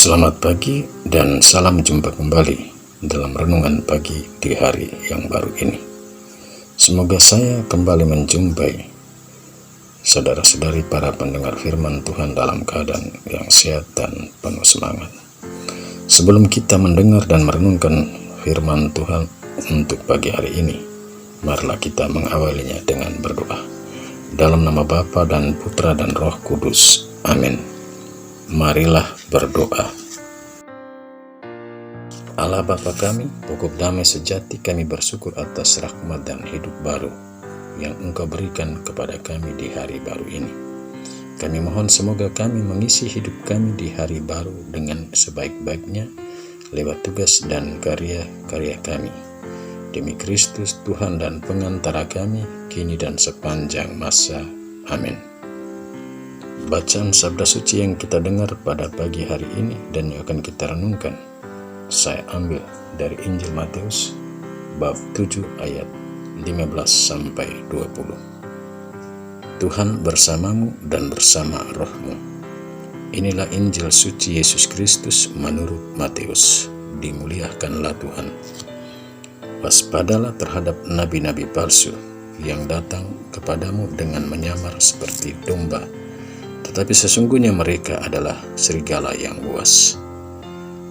Selamat pagi dan salam jumpa kembali dalam renungan pagi di hari yang baru ini. Semoga saya kembali menjumpai saudara-saudari para pendengar firman Tuhan dalam keadaan yang sehat dan penuh semangat. Sebelum kita mendengar dan merenungkan firman Tuhan untuk pagi hari ini, marilah kita mengawalinya dengan berdoa. Dalam nama Bapa dan Putra dan Roh Kudus. Amin. Marilah berdoa. Allah Bapa kami, pokok damai sejati, kami bersyukur atas rahmat dan hidup baru yang Engkau berikan kepada kami di hari baru ini. Kami mohon semoga kami mengisi hidup kami di hari baru dengan sebaik-baiknya lewat tugas dan karya-karya kami. Demi Kristus Tuhan dan pengantara kami, kini dan sepanjang masa. Amin. Bacaan sabda suci yang kita dengar pada pagi hari ini dan yang akan kita renungkan, saya ambil dari Injil Matius bab 7 ayat 15 sampai 20. Tuhan bersamamu dan bersama rohmu. Inilah Injil suci Yesus Kristus menurut Matius. Dimuliakanlah Tuhan. Waspadalah terhadap nabi-nabi palsu yang datang kepadamu dengan menyamar seperti domba, tetapi sesungguhnya mereka adalah serigala yang buas.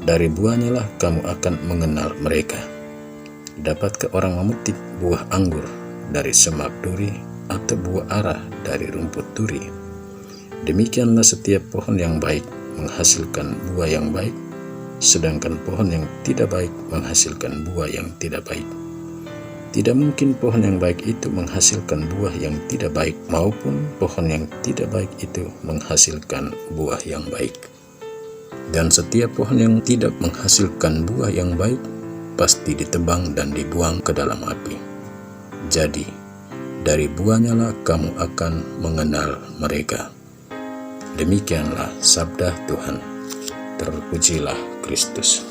Dari buahnya lah kamu akan mengenal mereka. Dapatkah orang memetik buah anggur dari semak duri atau buah ara dari rumput duri? Demikianlah setiap pohon yang baik menghasilkan buah yang baik, sedangkan pohon yang tidak baik menghasilkan buah yang tidak baik. Tidak mungkin pohon yang baik itu menghasilkan buah yang tidak baik, maupun pohon yang tidak baik itu menghasilkan buah yang baik. Dan setiap pohon yang tidak menghasilkan buah yang baik pasti ditebang dan dibuang ke dalam api. Jadi, dari buahnya lah kamu akan mengenal mereka. Demikianlah sabda Tuhan. Terpujilah Kristus.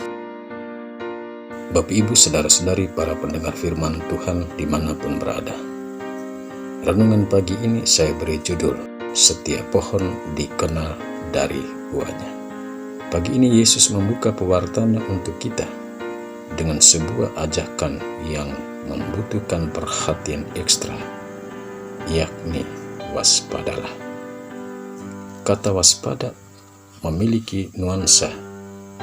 Bapak, Ibu, saudara-saudari para pendengar firman Tuhan dimanapun berada. Renungan pagi ini saya beri judul, Setiap Pohon Dikenal dari Buahnya. Pagi ini Yesus membuka pewartaannya untuk kita dengan sebuah ajakan yang membutuhkan perhatian ekstra, yakni waspadalah. Kata waspada memiliki nuansa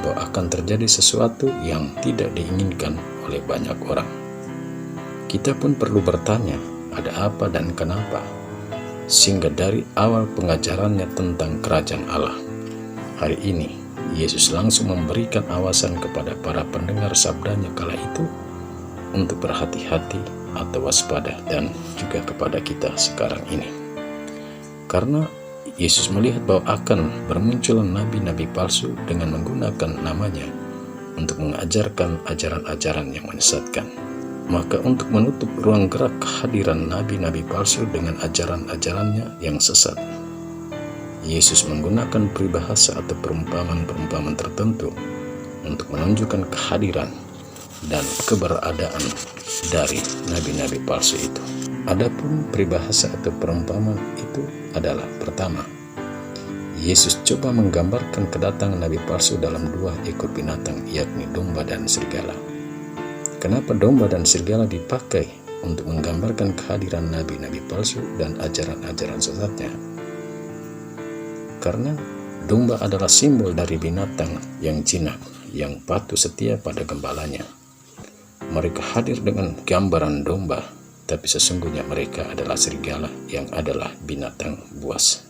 bahwa akan terjadi sesuatu yang tidak diinginkan oleh banyak orang. Kita pun perlu bertanya, ada apa dan kenapa? Sehingga dari awal pengajarannya tentang kerajaan Allah, hari ini Yesus langsung memberikan awasan kepada para pendengar sabdanya kala itu untuk berhati-hati atau waspada, dan juga kepada kita sekarang ini. Karena Yesus melihat bahwa akan bermunculan nabi-nabi palsu dengan menggunakan namanya untuk mengajarkan ajaran-ajaran yang menyesatkan. Maka untuk menutup ruang gerak kehadiran nabi-nabi palsu dengan ajaran-ajarannya yang sesat, Yesus menggunakan peribahasa atau perumpamaan-perumpamaan tertentu untuk menunjukkan kehadiran dan keberadaan dari nabi-nabi palsu itu. Adapun peribahasa atau perumpamaan itu adalah, pertama, Yesus coba menggambarkan kedatangan nabi palsu dalam 2 ekor binatang, yakni domba dan serigala. Kenapa domba dan serigala dipakai untuk menggambarkan kehadiran nabi-nabi palsu dan ajaran-ajaran sesatnya? Karena domba adalah simbol dari binatang yang jinak, yang patuh setia pada gembalanya. Mereka hadir dengan gambaran domba, tapi sesungguhnya mereka adalah serigala yang adalah binatang buas,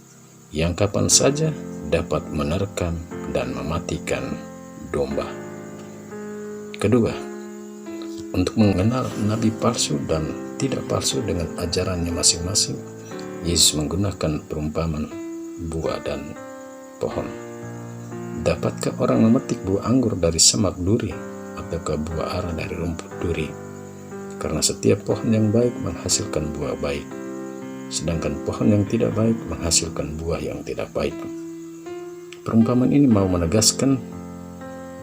yang kapan saja dapat menerkam dan mematikan domba. Kedua, untuk mengenal nabi palsu dan tidak palsu dengan ajarannya masing-masing, Yesus menggunakan perumpamaan buah dan pohon. Dapatkah orang memetik buah anggur dari semak duri ataukah buah ara dari rumput duri? Karena setiap pohon yang baik menghasilkan buah baik, sedangkan pohon yang tidak baik menghasilkan buah yang tidak baik. Perumpamaan ini mau menegaskan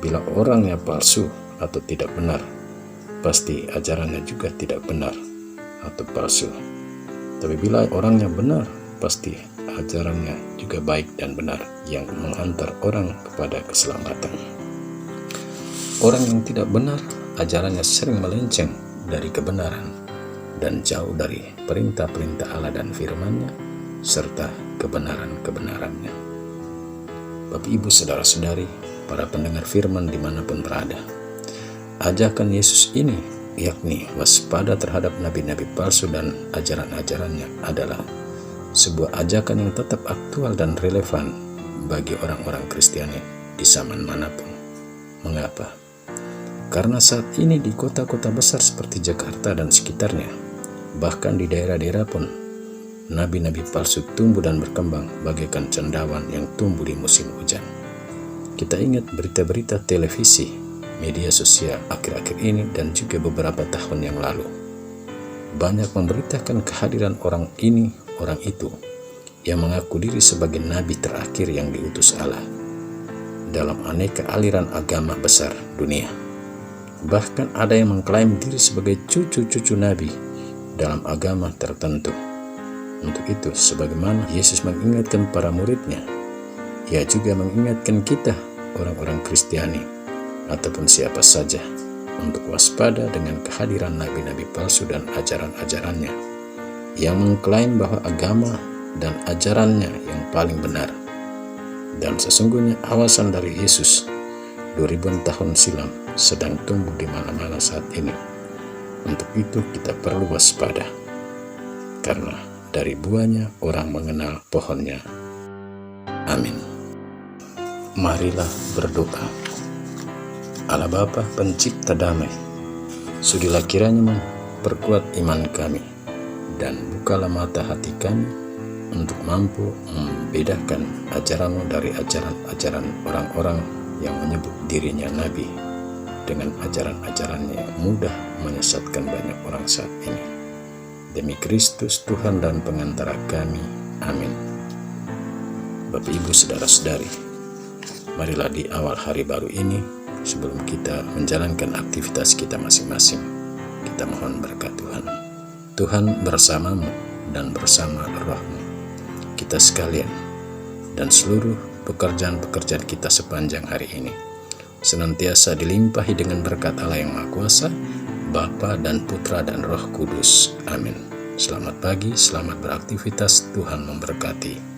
bila orangnya palsu atau tidak benar, pasti ajarannya juga tidak benar atau palsu. Tapi bila orangnya benar, pasti ajarannya juga baik dan benar yang mengantar orang kepada keselamatan. Orang yang tidak benar, ajarannya sering melenceng dari kebenaran dan jauh dari perintah-perintah Allah dan firman-Nya serta kebenaran-kebenarannya. Bapak, Ibu, saudara-saudari, para pendengar firman dimanapun berada, ajakan Yesus ini, yakni waspada terhadap nabi-nabi palsu dan ajaran-ajarannya, adalah sebuah ajakan yang tetap aktual dan relevan bagi orang-orang Kristiani di zaman manapun. Mengapa? Karena saat ini di kota-kota besar seperti Jakarta dan sekitarnya, bahkan di daerah-daerah pun, nabi-nabi palsu tumbuh dan berkembang bagaikan cendawan yang tumbuh di musim hujan. Kita ingat berita-berita televisi, media sosial akhir-akhir ini dan juga beberapa tahun yang lalu. Banyak memberitakan kehadiran orang ini, orang itu, yang mengaku diri sebagai nabi terakhir yang diutus Allah dalam aneka aliran agama besar dunia. Bahkan ada yang mengklaim diri sebagai cucu-cucu nabi dalam agama tertentu. Untuk itu, sebagaimana Yesus mengingatkan para muridnya, Ia juga mengingatkan kita, orang-orang Kristiani, ataupun siapa saja, untuk waspada dengan kehadiran nabi-nabi palsu dan ajaran-ajarannya, yang mengklaim bahwa agama dan ajarannya yang paling benar. Dan sesungguhnya awasan dari Yesus 2000 tahun silam sedang tumbuh di mana-mana saat ini. Untuk itu kita perlu waspada, karena dari buahnya orang mengenal pohonnya. Amin. Marilah berdoa. Allah Bapa pencipta damai, sudilah kiranya memperkuat iman kami dan bukalah mata hati kami untuk mampu membedakan ajaran-Mu dari ajaran-ajaran orang-orang yang menyebut dirinya nabi dengan ajaran-ajarannya yang mudah menyesatkan banyak orang saat ini. Demi Kristus Tuhan dan pengantara kami. Amin. Bapak, Ibu, saudara-saudari, marilah di awal hari baru ini, sebelum kita menjalankan aktivitas kita masing-masing, kita mohon berkat Tuhan. Tuhan bersamamu dan bersama roh-Mu, kita sekalian, dan seluruh pekerjaan-pekerjaan kita sepanjang hari ini senantiasa dilimpahi dengan berkat Allah yang Maha Kuasa, Bapa dan Putra dan Roh Kudus. Amin. Selamat pagi, selamat beraktivitas, Tuhan memberkati.